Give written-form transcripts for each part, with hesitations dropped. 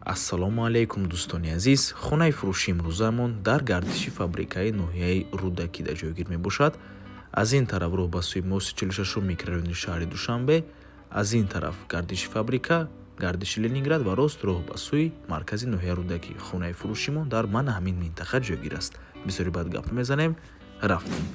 ассалому алайкум дӯстони азиз. Хонаи фурӯши имрӯзаамон дар гардиши фабрикаи ноҳияи Рудакида ҷойгир мебошад. Аз ин тараф роҳ ба сӯи мосси 46 микрорайони шаҳри Душанбе, аз ин тараф гардиши фабрика, гардиши Ленинград ва рост роҳ ба сӯи маркази ноҳияи Рудакӣ. Хонаи фурӯшимон дар мана ҳамин минтақа ҷойгир аст. Бисёри бад гап намезанем, рафтем.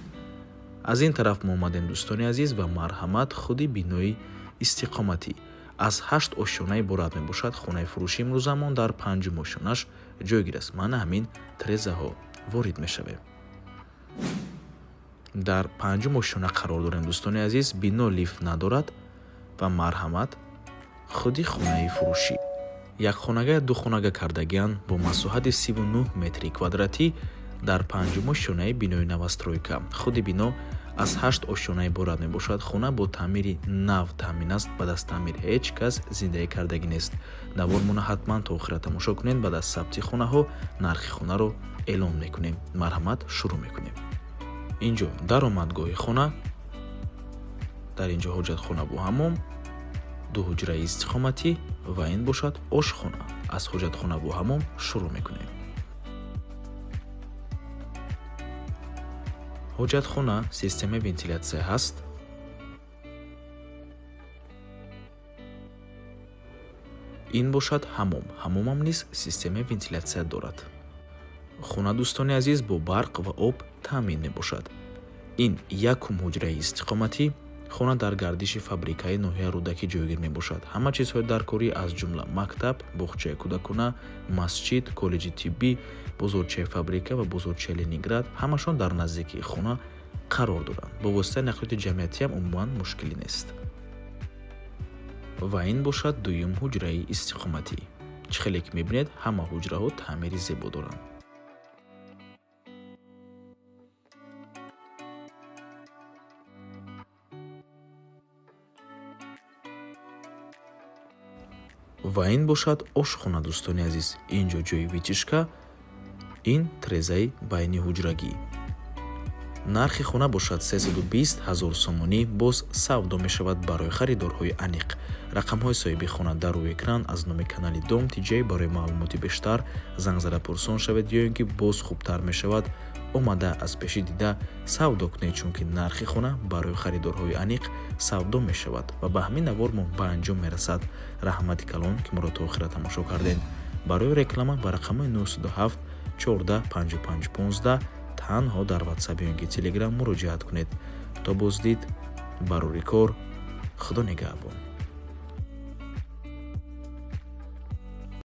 Аз ин тараф мо омадем дӯстони азиз ва марҳамат худи бинои истиқоматӣ. Аз 8 ошёна иборат мебошад. Хонаи фурӯши имрӯзаамон дар 5 ошёнаш ҷойгир аст. Мана ҳамин трезаҳо ворид мешавем. Дар 5 ошёна қарор дорем дӯстони азиз. Бино лифт надорад ва марҳамат худи хонаи фурӯшӣ. Якхонага духонага кардагиан бо масоҳати 39 метри квадратӣ дар 5 ошёнаи бинои новостройка. Худи бино аз 8 ошёна иборат мебошад. Хона бо таъмири нав таъмин аст. Баъд аз таъмир ҳеҷ кас зиндаӣ кардагӣ нест. Давор мона ҳатман то охира тамошо кунед. Баъд аз сабти хонаҳо нархи хонаро эълон мекунем. Марҳамат, шурӯъ мекунем. Инҷо даромадгоҳи хона. Дар инҷо ҳоҷатхона бо ҳаммом, ду ҳуҷраи истиқоматӣ ва ин бошад ошхона. Аз ҳоҷатхона бо ҳаммом шурӯъ мекунем. ҳоҷатхона системаи вентилятсия ҳаст. Ин бошад ҳаммом. Ҳаммомам низ системаи вентилятсия дорад. Хона дӯстони азиз бо барқ ва об таъмин мебошад. Ин якум ҳуҷраи истиқоматӣ. Хона дар гардиши фабрикаи ноҳияи Рудакӣ ҷойгир мебошад. Ҳама чизҳои даркорӣ аз ҷумла мактаб, боғчаи кӯдакона, масҷид, коллеҷи тиббӣ, бозорчаи фабрика ва бозорчаи Ленинград ҳамашон дар наздикии хона қарор доранд. Бо воситаи нақлиёти ҷамъиятиам умуман мушкилӣ нест. Ва ин бошад дуюм ҳуҷраи истиқоматӣ. Чӣ хеле ки мебинед, ҳама ҳуҷраҳо таъмири зебо доранд. ва ин бошад ошхона дӯстони азиз. Инҷо ҷои витишка, ин трезаи байни ҳуҷрагӣ. Нархи хона бошад 320 000 сомонӣ. Боз савдо мешавад барои харидорҳои аниқ. Рақамҳои соҳиби хона дар рӯи экран. Аз номи канали Дом Тиҷей барои маълумоти бештар занг зада пурсон шавед, ё ин ки боз хубтар мешавад омада аз пеши дида савдо кунед, чунки нархи хона барои харидорҳои аниқ савдо мешавад ва ба ҳамин навор мо ба анҷом мерасад. Раҳмати калон ки моро то охира тамошо кардем. Барои реклама ба рақамҳои 907 14 55 15 танҳо дар WhatsApp ё ин ки Telegram муроҷиат кунед. То боздид, барори кор. Худо нигаҳбон.